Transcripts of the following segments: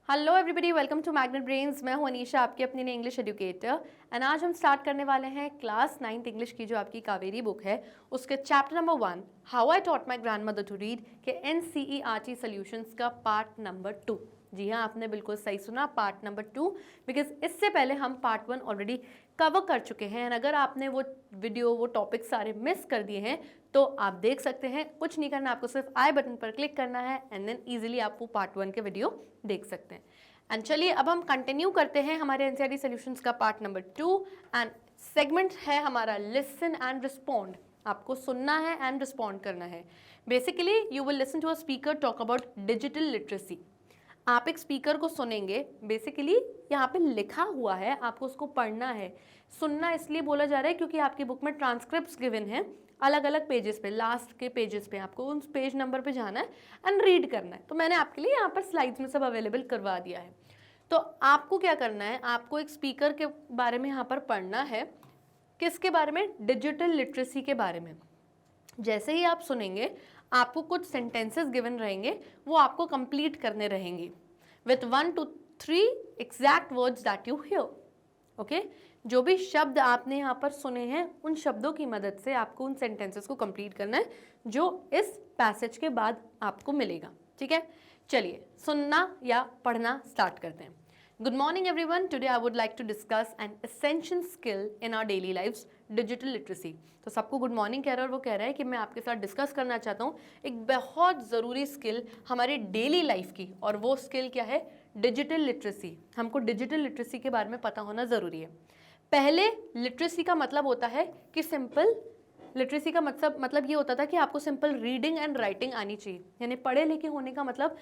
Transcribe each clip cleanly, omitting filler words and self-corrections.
Hello everybody, welcome to Magnet Brains. मैं हूं अनीशा, आपकी अपनी ने इंग्लिश एजुकेटर। एंड आज हम स्टार्ट करने वाले हैं क्लास 9th इंग्लिश की जो आपकी कावेरी बुक है, उसके chapter number 1 how I taught my grandmother to read के NCERT सॉल्यूशंस का पार्ट नंबर 2। जी हाँ, आपने बिल्कुल सही सुना, पार्ट नंबर 2, बिकॉज इससे पहले हम पार्ट 1 ऑलरेडी कवर कर चुके हैं। एंड अगर आपने वो वीडियो वो टॉपिक सारे मिस कर दिए हैं तो आप देख सकते हैं। कुछ नहीं करना, आपको सिर्फ आई बटन पर क्लिक करना है एंड देन इजीली आप वो पार्ट 1 के वीडियो देख सकते हैं। एंड चलिए अब हम कंटिन्यू करते हैं हमारे NCERT सॉल्यूशंस का पार्ट नंबर 2 एंड सेगमेंट है हमारा लिसन एंड रिस्पॉन्ड। आपको सुनना है एंड रिस्पॉन्ड करना है। Basically you will listen to a speaker talk about digital literacy. आप एक स्पीकर को सुनेंगे, बेसिकली यहाँ पे लिखा हुआ है, आपको उसको पढ़ना है। सुनना इसलिए बोला जा रहा है क्योंकि आपकी बुक में ट्रांसक्रिप्ट्स गिवन हैं अलग अलग पेजेस पे, लास्ट के पेजेस पे आपको उन पेज नंबर पे जाना है एंड रीड करना है। तो मैंने आपके लिए यहाँ पर स्लाइड्स में सब अवेलेबल करवा दिया है। तो आपको क्या करना है, आपको एक स्पीकर के बारे में यहाँ पर पढ़ना है। किसके बारे में? डिजिटल लिटरेसी के बारे में। जैसे ही आप सुनेंगे आपको कुछ सेंटेंसेस गिवन रहेंगे, वो आपको कंप्लीट करने रहेंगे with 1 to 3 exact words that you here. Okay, जो भी शब्द आपने यहाँ पर सुने हैं उन शब्दों की मदद से आपको उन सेंटेंसेस को कंप्लीट करना है जो इस पैसेज के बाद आपको मिलेगा। ठीक है, चलिए सुनना या पढ़ना स्टार्ट करते हैं। Good morning everyone, today I would like to discuss an essential skill in our daily lifes, digital literacy. तो सबको गुड मॉर्निंग कह रहा है और वो कह रहा है कि मैं आपके साथ डिस्कस करना चाहता हूँ एक बहुत ज़रूरी स्किल हमारी डेली लाइफ की, और वो स्किल क्या है? Digital literacy. हमको डिजिटल लिटरेसी के बारे में पता होना ज़रूरी है। पहले लिटरेसी का मतलब होता है कि सिंपल लिटरेसी का मतलब ये होता था कि आपको सिंपल रीडिंग एंड राइटिंग आनी चाहिए, यानी पढ़े लिखे होने का मतलब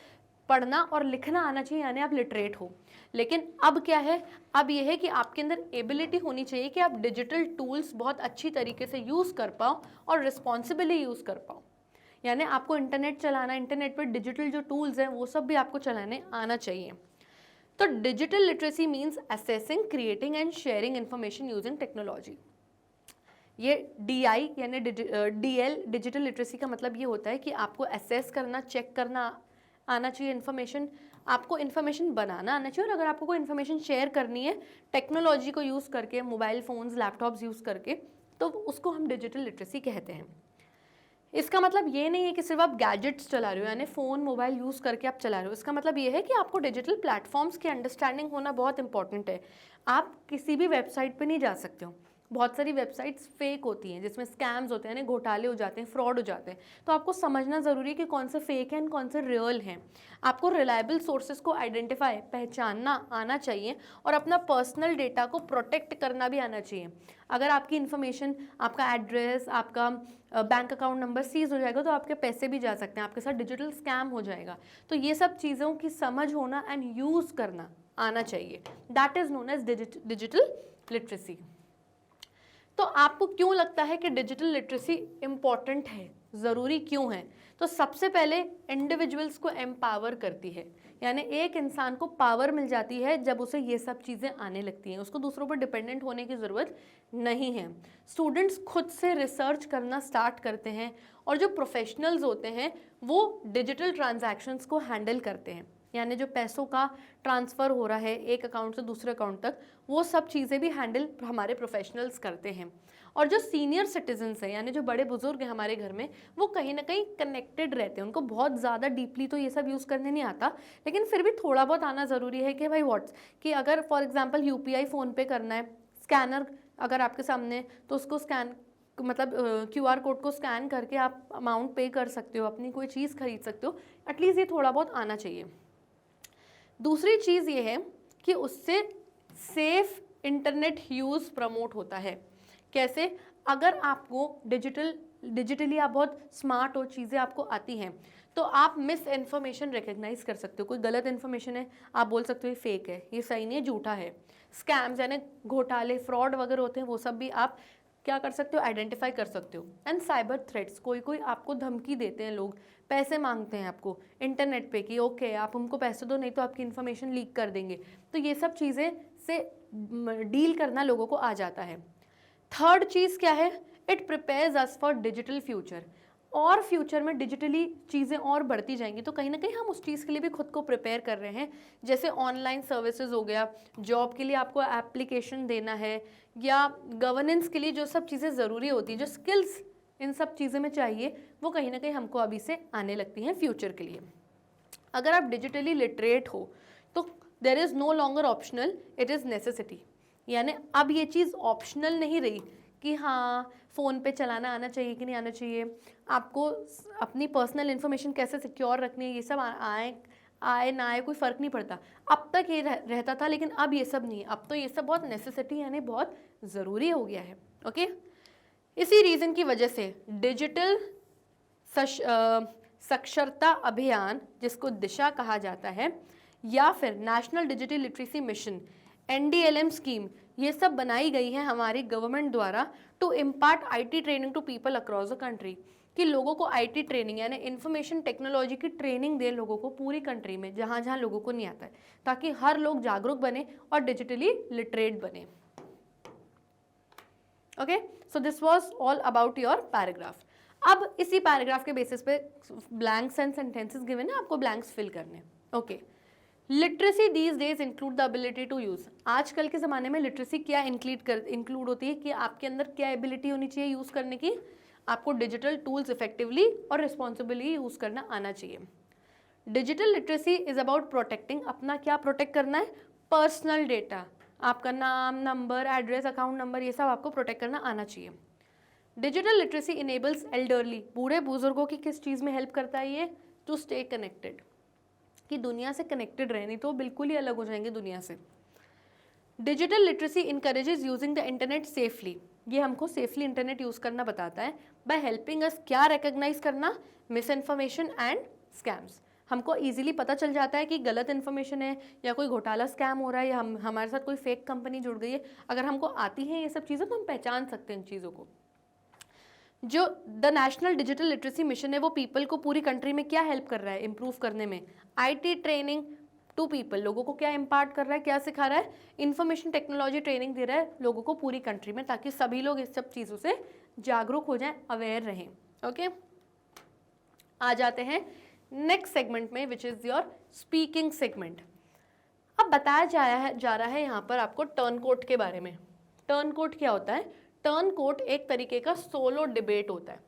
पढ़ना और लिखना आना चाहिए, यानी आप लिटरेट हो। लेकिन अब क्या है? अब ये है कि आपके अंदर एबिलिटी होनी चाहिए कि आप डिजिटल टूल्स बहुत अच्छी तरीके से यूज़ कर पाओ और रिस्पॉन्सिबली यूज़ कर पाओ। यानी आपको इंटरनेट चलाना, इंटरनेट पर डिजिटल जो टूल्स हैं वो सब भी आपको चलाने आना चाहिए। तो digital literacy means assessing, creating and sharing information using technology. ये DI यानी DL डिजिटल लिटरेसी का मतलब ये होता है कि आपको असेस करना, चेक करना आना चाहिए इन्फॉर्मेशन, आपको इन्फॉर्मेशन बनाना आना चाहिए, और अगर आपको कोई इन्फॉर्मेशन शेयर करनी है टेक्नोलॉजी को यूज़ करके, मोबाइल फ़ोन्स, लैपटॉप्स यूज़ करके, तो उसको हम डिजिटल लिटरेसी कहते हैं। इसका मतलब ये नहीं है कि सिर्फ आप गैजेट्स चला रहे हो, यानी फ़ोन, मोबाइल यूज़ करके आप चला रहे हो। इसका मतलब ये है कि आपको डिजिटल प्लेटफॉर्म्स की अंडरस्टैंडिंग होना बहुत इंपॉर्टेंट है। आप किसी भी वेबसाइट पे नहीं जा सकते हो। बहुत सारी वेबसाइट्स फेक होती हैं जिसमें स्कैम्स होते हैं, यानी घोटाले हो जाते हैं, फ्रॉड हो जाते हैं। तो आपको समझना ज़रूरी है कि कौन से फेक हैं, कौन से रियल हैं। आपको रिलायबल सोर्सेज को आइडेंटिफाई, पहचानना आना चाहिए, और अपना पर्सनल डेटा को प्रोटेक्ट करना भी आना चाहिए। अगर आपकी इन्फॉर्मेशन, आपका एड्रेस, आपका बैंक अकाउंट नंबर सीज हो जाएगा तो आपके पैसे भी जा सकते हैं, आपके साथ डिजिटल स्कैम हो जाएगा। तो ये सब चीज़ों की समझ होना एंड यूज़ करना आना चाहिए, that is known as digital literacy. तो आपको क्यों लगता है कि डिजिटल लिटरेसी इम्पॉर्टेंट है, ज़रूरी क्यों है? तो सबसे पहले इंडिविजुअल्स को एम्पावर करती है, यानी एक इंसान को पावर मिल जाती है जब उसे ये सब चीज़ें आने लगती हैं। उसको दूसरों पर डिपेंडेंट होने की ज़रूरत नहीं है। स्टूडेंट्स खुद से रिसर्च करना स्टार्ट करते हैं, और जो प्रोफेशनल्स होते हैं वो डिजिटल ट्रांजैक्शंस को हैंडल करते हैं, यानी जो पैसों का ट्रांसफ़र हो रहा है एक अकाउंट से दूसरे अकाउंट तक, वो सब चीज़ें भी हैंडल हमारे प्रोफेशनल्स करते हैं। और जो सीनियर सिटीजन्स हैं, यानी जो बड़े बुजुर्ग हैं हमारे घर में, वो कहीं ना कहीं कनेक्टेड रहते हैं। उनको बहुत ज़्यादा डीपली तो ये सब यूज़ करने नहीं आता, लेकिन फिर भी थोड़ा बहुत आना ज़रूरी है कि भाई कि अगर फॉर एग्जाम्पल UPI फ़ोन पे करना है, स्कैनर अगर आपके सामने, तो उसको स्कैन मतलब QR कोड को स्कैन करके आप अमाउंट पे कर सकते हो, अपनी कोई चीज़ खरीद सकते हो। एटलीस्ट ये थोड़ा बहुत आना चाहिए। दूसरी चीज़ ये है कि उससे सेफ इंटरनेट यूज़ प्रमोट होता है। कैसे? अगर आपको डिजिटली आप बहुत स्मार्ट हो, चीज़ें आपको आती हैं, तो आप मिस इन्फॉर्मेशन रिकग्नाइज कर सकते हो। कोई गलत इन्फॉर्मेशन है, आप बोल सकते हो ये फेक है, ये सही नहीं है, झूठा है। स्कैम्स यानी घोटाले, फ्रॉड वगैरह होते हैं, वो सब भी आप क्या कर सकते हो? आइडेंटिफाई कर सकते हो। एंड साइबर थ्रेट्स, कोई आपको धमकी देते हैं, लोग पैसे मांगते हैं आपको इंटरनेट पे कि ओके आप हमको पैसे दो, नहीं तो आपकी इन्फॉर्मेशन लीक कर देंगे। तो ये सब चीज़ें से डील करना लोगों को आ जाता है। थर्ड चीज़ क्या है? It prepares us for digital future. और फ्यूचर में डिजिटली चीज़ें और बढ़ती जाएंगी, तो कहीं ना कहीं हम उस चीज़ के लिए भी खुद को प्रिपेयर कर रहे हैं। जैसे ऑनलाइन सर्विसेज हो गया, जॉब के लिए आपको एप्लीकेशन देना है, या गवर्नेंस के लिए जो सब चीज़ें ज़रूरी होती हैं, जो स्किल्स इन सब चीज़ों में चाहिए, वो कहीं ना कहीं हमको अभी से आने लगती हैं फ्यूचर के लिए। अगर आप डिजिटली लिटरेट हो तो there is no longer optional, it is necessity. यानी अब ये चीज़ ऑप्शनल नहीं रही कि हाँ फ़ोन पे चलाना आना चाहिए कि नहीं आना चाहिए, आपको अपनी पर्सनल इन्फॉर्मेशन कैसे सिक्योर रखनी है, ये सब आए ना आए कोई फ़र्क नहीं पड़ता। अब तक ये रहता था, लेकिन अब ये सब नहीं है। अब तो ये सब बहुत नेसेसिटी यानी बहुत ज़रूरी हो गया है। ओके, इसी रीज़न की वजह से डिजिटल साक्षरता अभियान, जिसको दिशा कहा जाता है, या फिर national digital literacy mission NDLM scheme, ये सब बनाई गई है हमारी गवर्नमेंट द्वारा to impart IT training to people across the country, कि लोगों को IT ट्रेनिंग यानी इंफॉर्मेशन टेक्नोलॉजी की ट्रेनिंग दे लोगों को पूरी कंट्री में, जहाँ जहाँ लोगों को नहीं आता है, ताकि हर लोग जागरूक बने और डिजिटली लिटरेट बने। Okay, so this was all about your paragraph. अब इसी पैराग्राफ के बेसिस पे ब्लैंक्स एंड सेंटेंसेस गिवन है, आपको ब्लैंक्स फिल करने। Okay, literacy these days include the ability to use. आजकल के ज़माने में लिटरेसी क्या इंक्लूड होती है कि आपके अंदर क्या एबिलिटी होनी चाहिए यूज़ करने की, आपको डिजिटल टूल्स इफेक्टिवली और रिस्पॉन्सिबली यूज़ करना आना चाहिए। Digital literacy is about protecting, अपना क्या प्रोटेक्ट करना है, पर्सनल डेटा, आपका नाम, नंबर, एड्रेस, अकाउंट नंबर, ये सब आपको प्रोटेक्ट करना आना चाहिए। डिजिटल लिटरेसी इनेबल्स एल्डरली, बूढ़े बुजुर्गों की किस चीज़ में हेल्प करता है ये, टू स्टे कनेक्टेड, कि दुनिया से कनेक्टेड रहे, नहीं तो बिल्कुल ही अलग हो जाएंगे दुनिया से। Digital literacy encourages using the internet safely, ये हमको सेफली इंटरनेट यूज़ करना बताता है, बाय हेल्पिंग अस क्या रिकग्नाइज करना, मिस इन्फॉर्मेशन एंड स्कैम्स। हमको इजीली पता चल जाता है कि गलत इन्फॉर्मेशन है या कोई घोटाला स्कैम हो रहा है, या हमारे साथ कोई फेक कंपनी जुड़ गई है। अगर हमको आती है ये सब चीज़ें तो हम पहचान सकते हैं इन चीज़ों को। जो the national digital literacy mission है वो पीपल को पूरी कंट्री में क्या हेल्प कर रहा है, इम्प्रूव करने में। IT ट्रेनिंग टू पीपल, लोगों को क्या इम्पार्ट कर रहा है, क्या सिखा रहा है, इन्फॉर्मेशन टेक्नोलॉजी ट्रेनिंग दे रहा है लोगों को पूरी कंट्री में, ताकि सभी लोग इस सब चीज़ों से जागरूक हो जाएं, अवेयर रहें। ओके, आ जाते हैं नेक्स्ट सेगमेंट में, which is your speaking segment. अब बताया जा रहा है यहाँ पर आपको टर्न कोट के बारे में। टर्न कोट क्या होता है, टर्न कोट एक तरीके का सोलो डिबेट होता है।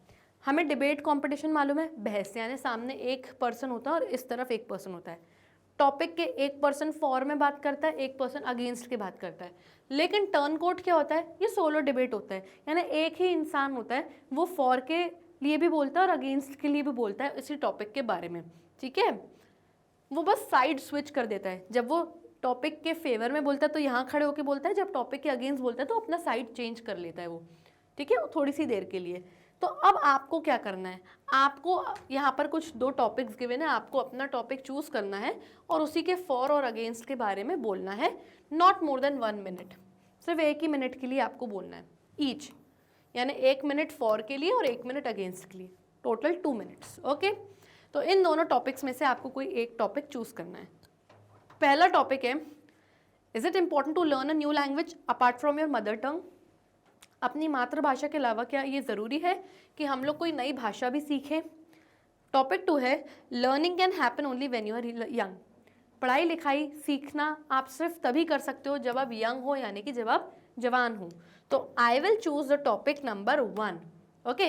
हमें डिबेट कंपटीशन मालूम है, बहस, यानी सामने एक पर्सन होता है और इस तरफ एक पर्सन होता है। टॉपिक के एक पर्सन फॉर में बात करता है, एक पर्सन अगेंस्ट के बात करता है। लेकिन टर्न कोट क्या होता है, ये सोलो डिबेट होता है, यानी एक ही इंसान होता है, वो फॉर के लिए भी बोलता है और अगेंस्ट के लिए भी बोलता है इसी टॉपिक के बारे में। ठीक है, वो बस साइड स्विच कर देता है। जब वो टॉपिक के फेवर में बोलता है तो यहाँ खड़े होकर बोलता है, जब टॉपिक के अगेंस्ट बोलता है तो अपना साइड चेंज कर लेता है वो। ठीक है, थोड़ी सी देर के लिए। तो अब आपको क्या करना है, आपको यहाँ पर कुछ 2 टॉपिक्स गिवन है, आपको अपना टॉपिक चूज करना है और उसी के फॉर और अगेंस्ट के बारे में बोलना है। नॉट मोर देन 1 मिनट, सिर्फ 1 ही मिनट के लिए आपको बोलना है ईच, यानी 1 मिनट फॉर के लिए और 1 मिनट अगेंस्ट के लिए, टोटल 2 मिनट्स। ओके, तो इन दोनों टॉपिक्स में से आपको कोई एक टॉपिक चूज करना है। पहला टॉपिक है, is it important to learn a new language apart from your mother tongue. अपनी मातृभाषा के अलावा क्या ये ज़रूरी है कि हम लोग कोई नई भाषा भी सीखें। टॉपिक 2 है, learning can happen only when you are young. पढ़ाई लिखाई सीखना आप सिर्फ तभी कर सकते हो जब आप यंग हो, यानी कि जब आप जवान हो। तो I will choose the topic number 1। Okay,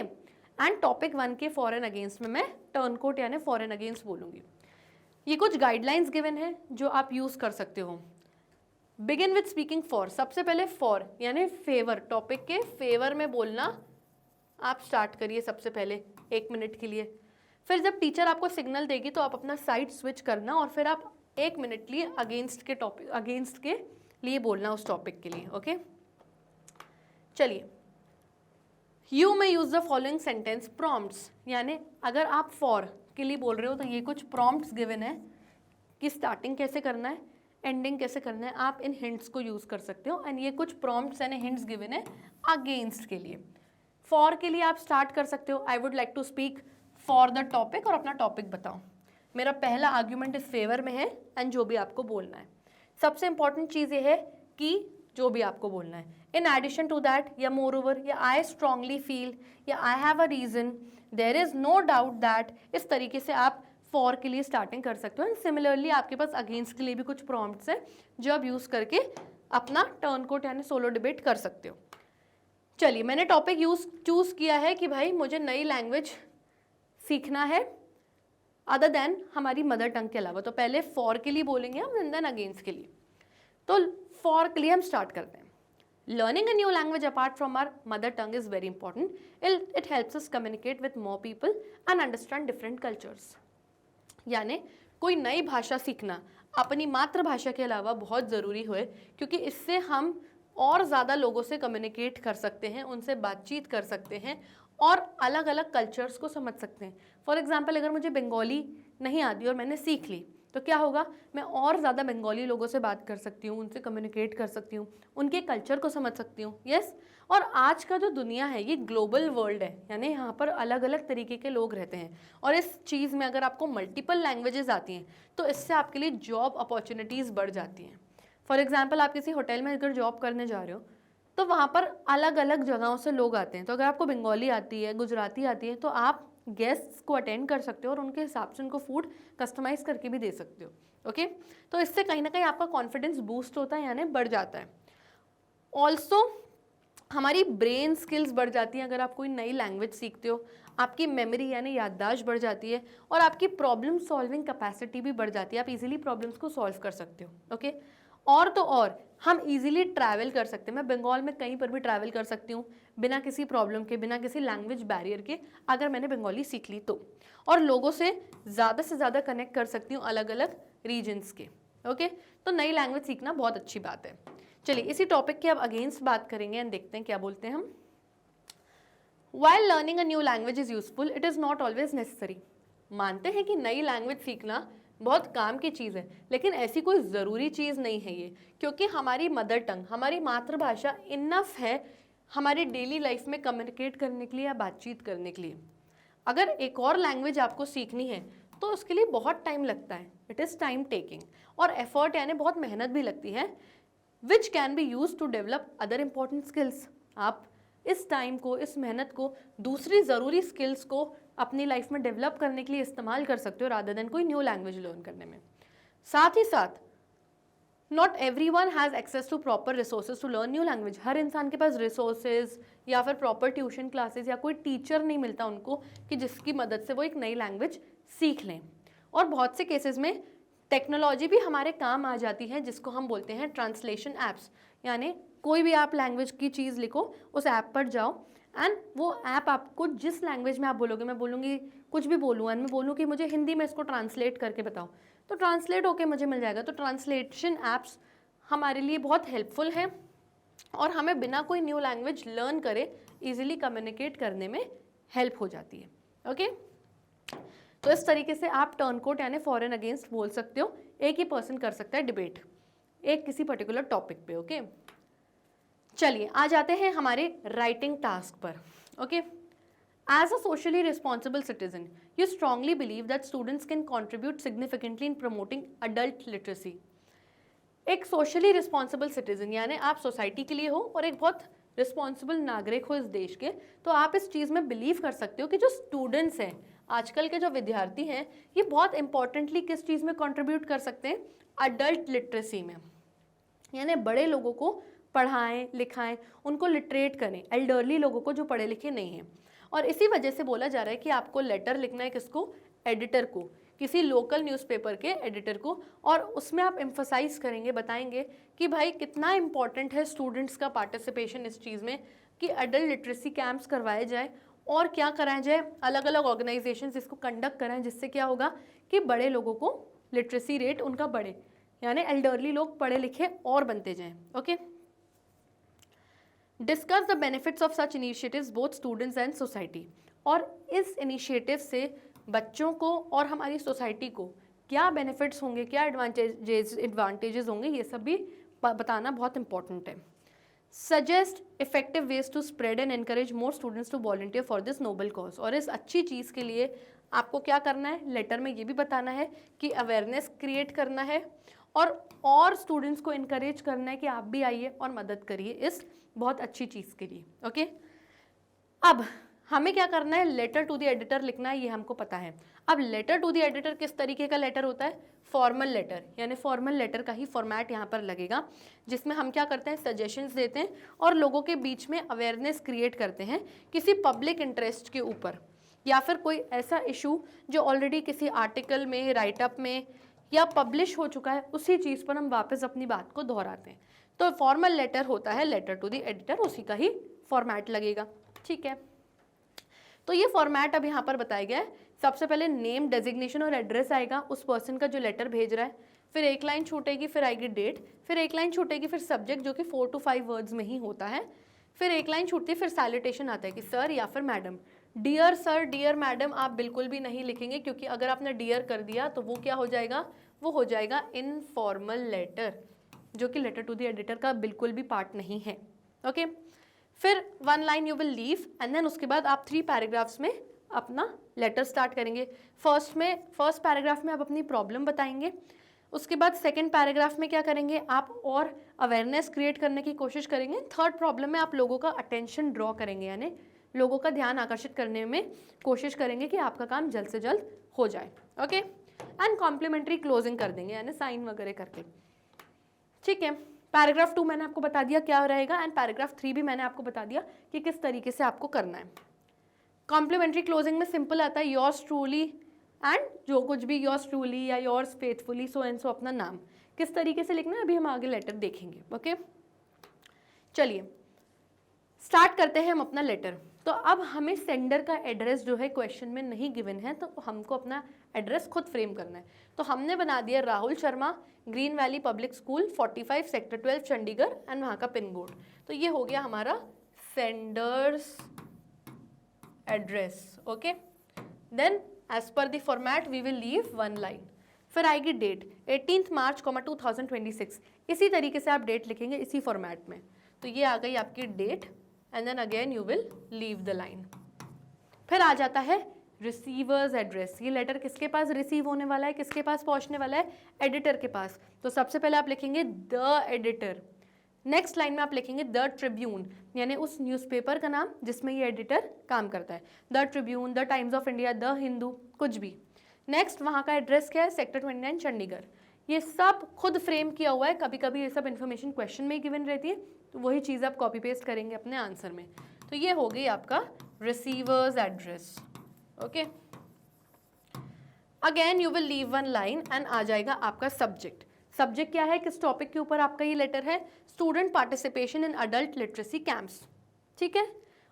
and topic 1 के फॉर एंड अगेंस्ट में मैं टर्न कोट यानी फॉर एंड अगेंस्ट बोलूँगी। ये कुछ गाइडलाइंस गिवन है जो आप यूज़ कर सकते हो। बिगिन विथ स्पीकिंग फॉर, सबसे पहले फॉर यानी फेवर, टॉपिक के फेवर में बोलना आप स्टार्ट करिए सबसे पहले 1 मिनट के लिए। फिर जब टीचर आपको सिग्नल देगी तो आप अपना साइड स्विच करना और फिर आप 1 मिनट लिए अगेंस्ट के लिए बोलना उस टॉपिक के लिए। ओके, चलिए, you may use the following sentence prompts, यानी अगर आप फॉर के लिए बोल रहे हो तो ये कुछ प्रॉम्प्ट्स गिवन है कि स्टार्टिंग कैसे करना है, एंडिंग कैसे करना है। आप इन हिंट्स को यूज़ कर सकते हो, एंड ये कुछ प्रॉम्प्ट्स यानी हिंट्स गिवन है अगेंस्ट के लिए। फॉर के लिए आप स्टार्ट कर सकते हो, I would like to speak for the topic, और अपना टॉपिक बताओ। मेरा पहला आर्ग्यूमेंट इस फेवर में है, एंड जो भी आपको बोलना है। सबसे इंपॉर्टेंट चीज़ ये है कि जो भी आपको बोलना है, इन एडिशन टू दैट या मोर ओवर या आई स्ट्रांगली फील या I have a reason, there is no doubt that इस तरीके से आप फॉर के लिए स्टार्टिंग कर सकते हो। एंड सिमिलरली आपके पास अगेंस्ट के लिए भी कुछ प्रॉम्प्ट्स हैं जो आप यूज़ करके अपना टर्न कोट यानी सोलो डिबेट कर सकते हो। चलिए, मैंने टॉपिक चूज़ किया है कि भाई मुझे नई लैंग्वेज सीखना है अदर देन हमारी मदर टंग के अलावा। तो पहले फॉर के लिए बोलेंगे हम एंड देन अगेंस्ट के लिए। तो फॉर के लिए हम स्टार्ट करते हैं। Learning a new language apart from our mother tongue is very important. It helps us communicate with more people and understand different cultures. यानी कोई नई भाषा सीखना अपनी मातृभाषा के अलावा बहुत ज़रूरी है, क्योंकि इससे हम और ज़्यादा लोगों से कम्युनिकेट कर सकते हैं, उनसे बातचीत कर सकते हैं और अलग अलग कल्चर्स को समझ सकते हैं. फॉर एग्जांपल, अगर मुझे बंगाली नहीं आती और मैंने सीख ली तो क्या होगा, मैं और ज़्यादा बंगाली लोगों से बात कर सकती हूँ, उनसे कम्युनिकेट कर सकती हूँ, उनके कल्चर को समझ सकती हूँ. यस. और आज का जो दुनिया है ये ग्लोबल वर्ल्ड है, यानी यहाँ पर अलग अलग तरीके के लोग रहते हैं. और इस चीज़ में अगर आपको मल्टीपल लैंग्वेजेस आती हैं तो इससे आपके लिए जॉब अपॉर्चुनिटीज़ बढ़ जाती हैं. फॉर एग्जाम्पल, आप किसी होटल में अगर जॉब करने जा रहे हो तो वहाँ पर अलग अलग जगहों से लोग आते हैं. तो अगर आपको बंगाली आती है, गुजराती आती है, तो आप गेस्ट्स को अटेंड कर सकते हो और उनके हिसाब से उनको फूड कस्टमाइज करके भी दे सकते हो. ओके. तो इससे कहीं ना कहीं आपका कॉन्फिडेंस बूस्ट होता है, यानी बढ़ जाता है. ऑल्सो हमारी ब्रेन स्किल्स बढ़ जाती हैं अगर आप कोई नई लैंग्वेज सीखते हो. आपकी मेमोरी यानी याददाश्त बढ़ जाती है और आपकी प्रॉब्लम सॉल्विंग कैपेसिटी भी बढ़ जाती है. आप इजीली प्रॉब्लम्स को सॉल्व कर सकते हो. ओके. और तो और हम इजीली ट्रैवल कर सकते हैं. मैं बंगाल में कहीं पर भी ट्रैवल कर सकती हूँ बिना किसी प्रॉब्लम के, बिना किसी लैंग्वेज बैरियर के, अगर मैंने बंगाली सीख ली तो. और लोगों से ज़्यादा कनेक्ट कर सकती हूँ अलग अलग रीजन्स के. ओके. तो नई लैंग्वेज सीखना बहुत अच्छी बात है. चलिए, इसी टॉपिक के अब अगेंस्ट बात करेंगे एंड देखते हैं क्या बोलते हैं हम. While learning a new language is useful, it is not always necessary. मानते हैं कि नई लैंग्वेज सीखना बहुत काम की चीज़ है, लेकिन ऐसी कोई ज़रूरी चीज़ नहीं है ये, क्योंकि हमारी मदर टंग, हमारी मातृभाषा इनफ है हमारी डेली लाइफ में कम्युनिकेट करने के लिए या बातचीत करने के लिए. अगर एक और लैंग्वेज आपको सीखनी है तो उसके लिए बहुत टाइम लगता है. इट इज़ टाइम टेकिंग और एफर्ट यानी बहुत मेहनत भी लगती है, which can be use to develop other important skills. आप इस टाइम को, इस मेहनत को दूसरी ज़रूरी स्किल्स को अपनी लाइफ में डेवलप करने के लिए इस्तेमाल कर सकते हो रादर देन कोई न्यू लैंग्वेज लर्न करने में. साथ ही साथ not everyone has access to proper resources to learn new language. हर इंसान के पास रिसोर्सेज या फिर प्रॉपर ट्यूशन क्लासेस या कोई टीचर नहीं मिलता उनको कि जिसकी मदद से वो एक नई लैंग्वेज सीख लें. और बहुत से केसेस में टेक्नोलॉजी भी हमारे काम आ जाती है, जिसको हम बोलते हैं ट्रांसलेशन ऐप्स. यानी कोई भी आप लैंग्वेज की चीज़ लिखो, उस ऐप पर जाओ एंड वो ऐप आपको जिस लैंग्वेज में आप बोलोगे, मैं बोलूँगी कुछ भी बोलूँ एंड मैं बोलूँ कि मुझे हिंदी में इसको ट्रांसलेट करके बताओ, तो ट्रांसलेट होके मुझे मिल जाएगा. तो ट्रांसलेशन ऐप्स हमारे लिए बहुत हेल्पफुल हैं और हमें बिना कोई न्यू लैंग्वेज लर्न करे ईजिली कम्युनिकेट करने में हेल्प हो जाती है. ओके. तो इस तरीके से आप टर्न कोट यानी फॉर एंड अगेंस्ट बोल सकते हो. एक ही पर्सन कर सकता है डिबेट एक किसी पर्टिकुलर टॉपिक पे. ओके. चलिए, आ जाते हैं हमारे राइटिंग टास्क पर. Okay. As a socially responsible citizen, you strongly believe that students can contribute significantly in promoting adult literacy. एक सोशली रिस्पॉन्सिबल सिटीजन यानी आप सोसाइटी के लिए हो और एक बहुत रिस्पॉन्सिबल नागरिक हो इस देश के, तो आप इस चीज़ में बिलीव कर सकते हो कि जो स्टूडेंट्स हैं, आजकल के जो विद्यार्थी हैं, ये बहुत इंपॉर्टेंटली किस चीज़ में कंट्रीब्यूट कर सकते हैं, अडल्ट लिटरेसी में. यानी बड़े लोगों को पढ़ाएं, लिखाएं, उनको लिटरेट करें, एल्डरली लोगों को जो पढ़े लिखे नहीं हैं. और इसी वजह से बोला जा रहा है कि आपको लेटर लिखना है किसको, एडिटर को, किसी लोकल न्यूज़पेपर के एडिटर को, और उसमें आप एम्फसाइज करेंगे, बताएंगे कि भाई कितना इंपॉर्टेंट है स्टूडेंट्स का पार्टिसिपेशन इस चीज़ में, कि अडल्ट लिटरेसी कैंप्स करवाए जाए और क्या कराया जाए, अलग अलग ऑर्गेनाइजेशंस इसको कंडक्ट कराएं, जिससे क्या होगा कि बड़े लोगों को लिटरेसी रेट उनका बढ़े, यानी एल्डरली लोग पढ़े लिखे और बनते जाएं. Okay. Discuss the benefits of such initiatives both students and society. और इस इनिशिएटिव से बच्चों को और हमारी सोसाइटी को क्या बेनिफिट्स होंगे, क्या एडवांटेजेस होंगे, ये सब भी बताना बहुत इंपॉर्टेंट है. Suggest effective ways to spread and encourage more students to volunteer for this noble cause. और इस अच्छी चीज़ के लिए आपको क्या करना है, लेटर में ये भी बताना है कि अवेयरनेस क्रिएट करना है और स्टूडेंट्स को इनकरेज करना है कि आप भी आइए और मदद करिए इस बहुत अच्छी चीज़ के लिए. ओके. अब हमें क्या करना है, लेटर टू द एडिटर लिखना है, ये हमको पता है। अब लेटर टू द एडिटर किस तरीके का लेटर होता है, फॉर्मल लेटर, यानी फॉर्मल लेटर का ही फॉर्मेट यहाँ पर लगेगा, जिसमें हम क्या करते हैं, सजेशंस देते हैं और लोगों के बीच में अवेयरनेस क्रिएट करते हैं किसी पब्लिक इंटरेस्ट के ऊपर, या फिर कोई ऐसा इशू जो ऑलरेडी किसी आर्टिकल में, राइटअप में या पब्लिश हो चुका है, उसी चीज़ पर हम वापस अपनी बात को दोहराते हैं। तो फॉर्मल लेटर होता है लेटर टू द एडिटर, उसी का ही फॉर्मेट लगेगा, ठीक है। तो ये फॉर्मेट अब यहाँ पर बताया गया है। सबसे पहले नेम, डेजिग्नेशन और एड्रेस आएगा उस पर्सन का जो लेटर भेज रहा है, फिर एक लाइन छूटेगी, फिर आएगी डेट, फिर एक लाइन छूटेगी, फिर सब्जेक्ट जो कि 4 to 5 वर्ड्स में ही होता है, फिर एक लाइन छूटती है, फिर सैल्यूटेशन आता है कि सर या फिर madam. Dear sir, dear madam आप बिल्कुल भी नहीं लिखेंगे, क्योंकि अगर आपने डियर कर दिया तो वो क्या हो जाएगा, वो हो जाएगा इनफॉर्मल लेटर, जो कि लेटर टू द एडिटर का बिल्कुल भी पार्ट नहीं है, ओके। फिर 1 line you will leave and then उसके बाद आप 3 पैराग्राफ्स में अपना लेटर स्टार्ट करेंगे। फर्स्ट पैराग्राफ में आप अपनी प्रॉब्लम बताएंगे, उसके बाद सेकंड पैराग्राफ में क्या करेंगे, आप और अवेयरनेस क्रिएट करने की कोशिश करेंगे। थर्ड प्रॉब्लम में आप लोगों का अटेंशन ड्रॉ करेंगे, यानी लोगों का ध्यान आकर्षित करने में कोशिश करेंगे कि आपका काम जल्द से जल्द हो जाए, ओके। एंड कॉम्प्लीमेंट्री क्लोजिंग कर देंगे, यानी साइन वगैरह करके, ठीक है। पैराग्राफ 2 मैंने आपको बता दिया क्या रहेगा, एंड पैराग्राफ 3 भी मैंने आपको बता दिया कि किस तरीके से आपको करना है। कॉम्प्लीमेंट्री क्लोजिंग में सिंपल आता है योर्स ट्रूली एंड जो कुछ भी, योर्स ट्रूली या yours faithfully so and so, अपना नाम किस तरीके से लिखना है अभी हम आगे लेटर देखेंगे, ओके। चलिए स्टार्ट करते हैं हम अपना लेटर। तो अब हमें सेंडर का एड्रेस जो है क्वेश्चन में नहीं गिवन है, तो हमको अपना एड्रेस खुद फ्रेम करना है। तो हमने बना दिया Rahul Sharma, green valley public school, 45 sector 12 Chandigarh and वहाँ का पिन कोड। तो ये हो गया हमारा sender's address, okay. Then as per the format we will leave 1 line, फिर आएगी डेट 18 मार्च 2026। इसी तरीके से आप डेट लिखेंगे इसी फॉर्मेट में। तो ये आ गई आपकी date and then again you will leave the line. फिर आ जाता है रिसीवर्स एड्रेस। ये लेटर किसके पास रिसीव होने वाला है, किसके पास पहुंचने वाला है, एडिटर के पास। तो सबसे पहले आप लिखेंगे द एडिटर, नेक्स्ट लाइन में आप लिखेंगे द ट्रिब्यून, यानी उस न्यूज़पेपर का नाम जिसमें ये एडिटर काम करता है, the Tribune, the times of India, the Hindu, कुछ भी। नेक्स्ट वहाँ का एड्रेस क्या है, सेक्टर 29 चंडीगढ़। ये सब खुद फ्रेम किया हुआ है, कभी कभी ये सब इन्फॉर्मेशन क्वेश्चन में गिवन रहती है, तो वही चीज़ आप कॉपी पेस्ट करेंगे अपने आंसर में। तो ये हो गई आपका receivers address, okay. Again you will leave 1 line and आ जाएगा आपका सब्जेक्ट। सब्जेक्ट क्या है, किस टॉपिक के ऊपर आपका ये लेटर है, student participation in adult literacy camps, ठीक है।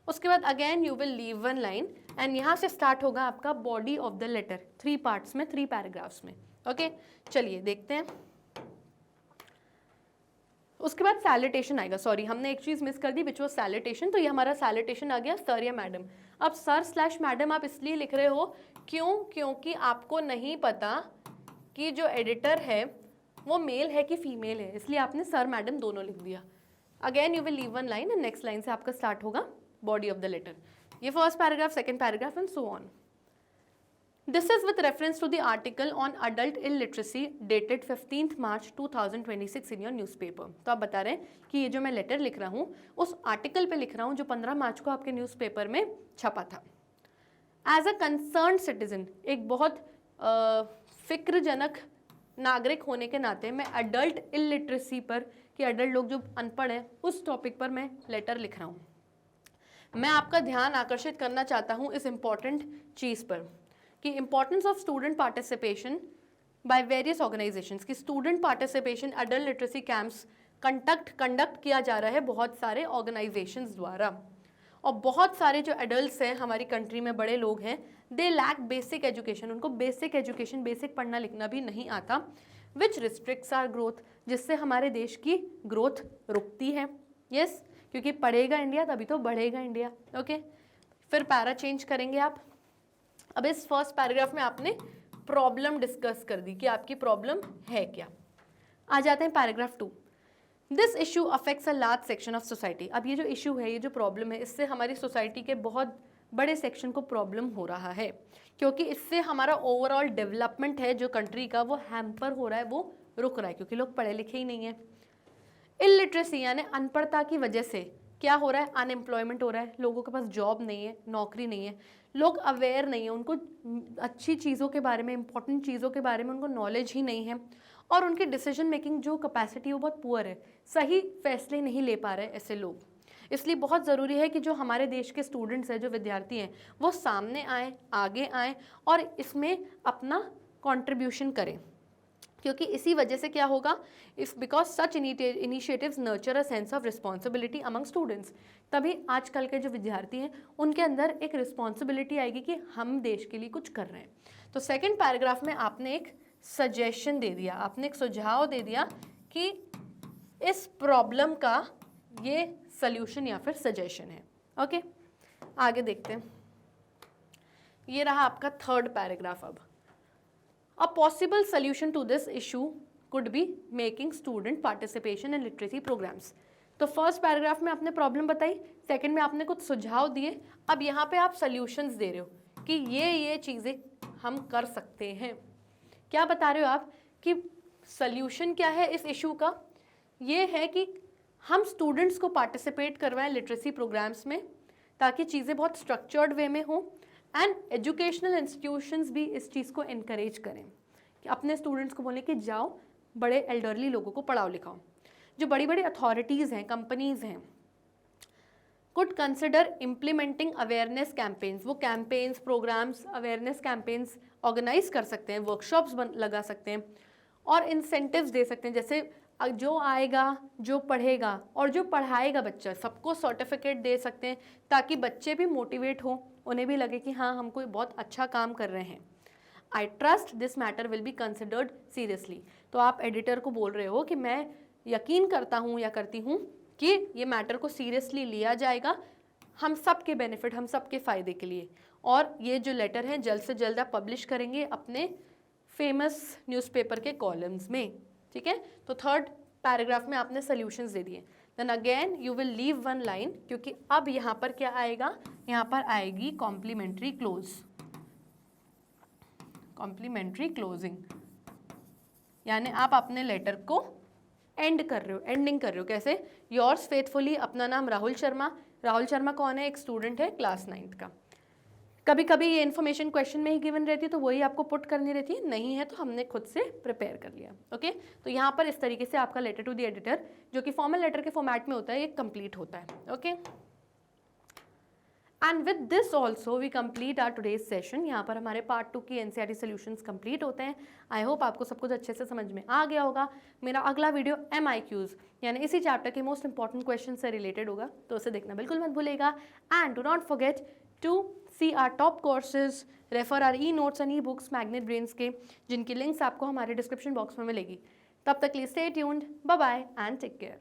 उसके बाद again you will leave 1 line and यहाँ से स्टार्ट होगा आपका body of the letter, 3 parts में, 3 पैराग्राफ्स में, ओके। चलिए देखते हैं। उसके बाद सैल्यूटेशन आएगा, सॉरी हमने एक चीज़ मिस कर दी विच वाज सैल्यूटेशन। तो ये हमारा सैल्यूटेशन आ गया सर या मैडम। अब सर/मैडम आप इसलिए लिख रहे हो क्योंकि आपको नहीं पता कि जो एडिटर है वो मेल है कि फीमेल है, इसलिए आपने सर मैडम दोनों लिख दिया। Again you will leave 1 line and next line से आपका स्टार्ट होगा बॉडी ऑफ द लेटर। ये first paragraph, second paragraph and so on. This is with reference to the article on adult illiteracy dated 15th March 2026 in your newspaper। तो आप बता रहे हैं कि ये जो मैं लेटर लिख रहा हूँ उस आर्टिकल पे लिख रहा हूँ जो 15 मार्च को आपके न्यूज़पेपर में छपा था। एज अ कंसर्न सिटीजन, एक बहुत फिक्रजनक नागरिक होने के नाते मैं अडल्ट इलिटरेसी पर, कि अडल्ट लोग जो अनपढ़ हैं, उस टॉपिक पर मैं लेटर लिख रहा हूँ। मैं आपका ध्यान आकर्षित करना चाहता हूँ इस इम्पॉर्टेंट चीज़ पर कि importance of student participation by various organisations, कि student participation adult literacy camps conduct किया जा रहा है बहुत सारे ऑर्गेनाइजेशंस द्वारा, और बहुत सारे जो एडल्ट्स हैं हमारी कंट्री में, बड़े लोग हैं, दे लैक बेसिक एजुकेशन, उनको बेसिक एजुकेशन, बेसिक पढ़ना लिखना भी नहीं आता, विच रिस्ट्रिक्ट्स आर ग्रोथ, जिससे हमारे देश की ग्रोथ रुकती है। यस, क्योंकि पढ़ेगा इंडिया तभी तो बढ़ेगा इंडिया, ओके। फिर पैरा चेंज करेंगे आप। अब इस फर्स्ट पैराग्राफ में आपने प्रॉब्लम डिस्कस कर दी कि आपकी प्रॉब्लम है क्या। आ जाते हैं paragraph 2। This issue affects a large section of society. अब ये जो इशू है, ये जो प्रॉब्लम है, इससे हमारी सोसाइटी के बहुत बड़े सेक्शन को प्रॉब्लम हो रहा है, क्योंकि इससे हमारा ओवरऑल डेवलपमेंट है जो कंट्री का, वो हैम्पर हो रहा है, वो रुक रहा है, क्योंकि लोग पढ़े लिखे ही नहीं है। इलिटरेसी यानी अनपढ़ता की वजह से क्या हो रहा है, अनएम्प्लॉयमेंट हो रहा है, लोगों के पास जॉब नहीं है, नौकरी नहीं है, लोग अवेयर नहीं है, उनको अच्छी चीज़ों के बारे में, इंपॉर्टेंट चीज़ों के बारे में उनको नॉलेज ही नहीं है, और उनकी डिसीजन मेकिंग जो कैपेसिटी है वो बहुत पुअर है, सही फैसले नहीं ले पा रहे ऐसे लोग। इसलिए बहुत ज़रूरी है कि जो हमारे देश के स्टूडेंट्स हैं, जो विद्यार्थी हैं, वो सामने आए, आगे आएँ और इसमें अपना कंट्रीब्यूशन करें, क्योंकि इसी वजह से क्या होगा, if because such initiatives nurture a sense of responsibility among students, तभी आजकल के जो विद्यार्थी हैं उनके अंदर एक रिस्पॉन्सिबिलिटी आएगी कि हम देश के लिए कुछ कर रहे हैं। तो सेकेंड पैराग्राफ में आपने एक सजेशन दे दिया, आपने एक सुझाव दे दिया कि इस प्रॉब्लम का ये सल्यूशन या फिर सजेशन है। ओके, आगे देखते हैं। ये रहा आपका थर्ड पैराग्राफ। अब A possible solution to this issue could be making student participation in literacy programs. तो फर्स्ट पैराग्राफ में आपने प्रॉब्लम बताई, सेकंड में आपने कुछ सुझाव दिए, अब यहाँ पे आप सॉल्यूशंस दे रहे हो कि ये चीज़ें हम कर सकते हैं। क्या बता रहे हो आप कि सॉल्यूशन क्या है इस इशू का? ये है कि हम स्टूडेंट्स को पार्टिसिपेट करवाएं लिटरेसी प्रोग्राम्स में, ताकि चीज़ें बहुत स्ट्रक्चर्ड वे में हों, एंड एजुकेशनल इंस्टीट्यूशंस भी इस चीज़ को इनकरेज करें कि अपने स्टूडेंट्स को बोलें कि जाओ बड़े एल्डरली लोगों को पढ़ाओ लिखाओ। जो बड़ी बड़ी अथॉरिटीज़ हैं, कंपनीज़ हैं, could consider implementing awareness campaigns, वो campaigns, programmes, awareness campaigns organise कर सकते हैं, वर्कशॉप्स लगा सकते हैं और इंसेंटिव्स दे सकते हैं। जैसे जो आएगा, जो पढ़ेगा और जो पढ़ाएगा बच्चा, सबको सर्टिफिकेट दे सकते हैं, ताकि बच्चे भी मोटिवेट हों, उन्हें भी लगे कि हाँ हम कोई बहुत अच्छा काम कर रहे हैं। I trust this matter will be considered seriously. तो आप एडिटर को बोल रहे हो कि मैं यकीन करता हूँ या करती हूँ कि ये मैटर को सीरियसली लिया जाएगा, हम सब के बेनिफिट, हम सब के फ़ायदे के लिए, और ये जो लेटर है जल्द से जल्द आप पब्लिश करेंगे अपने फेमस न्यूज़पेपर के कॉलम्स में। ठीक है, तो थर्ड पैराग्राफ में आपने सॉल्यूशंस दे दिए। Then again you will leave one line, क्योंकि अब यहाँ पर क्या आएगा, यहाँ पर आएगी कॉम्प्लीमेंट्री क्लोज, कॉम्प्लीमेंट्री क्लोजिंग, यानी आप अपने लेटर को एंड कर रहे हो, एंडिंग कर रहे हो। कैसे? योर्स फेथफुली, अपना नाम राहुल शर्मा। राहुल शर्मा कौन है? एक स्टूडेंट है क्लास 9th का। कभी कभी ये इन्फॉर्मेशन क्वेश्चन में ही गिवन रहती है तो वही आपको पुट करनी रहती है, नहीं है तो हमने खुद से प्रिपेयर कर लिया। ओके, तो यहाँ पर इस तरीके से आपका लेटर टू द एडिटर, जो कि फॉर्मल लेटर के फॉर्मेट में होता है, ये कंप्लीट होता है। Okay, and with this also we complete our today's session. यहाँ पर हमारे पार्ट 2 की एनसीईआरटी सॉल्यूशंस कंप्लीट होते हैं। आई होप आपको सब कुछ अच्छे से समझ में आ गया होगा। मेरा अगला वीडियो MIQs यानी इसी चैप्टर के मोस्ट इंपॉर्टेंट क्वेश्चन से रिलेटेड होगा, तो उसे देखना बिल्कुल मत भूलेगा। And do not forget to see our top courses, refer our e-notes and e-books Magnet Brains के, जिनकी लिंक्स आपको हमारे डिस्क्रिप्शन बॉक्स में मिलेगी। तब तक के लिए stay tuned, bye bye and take care।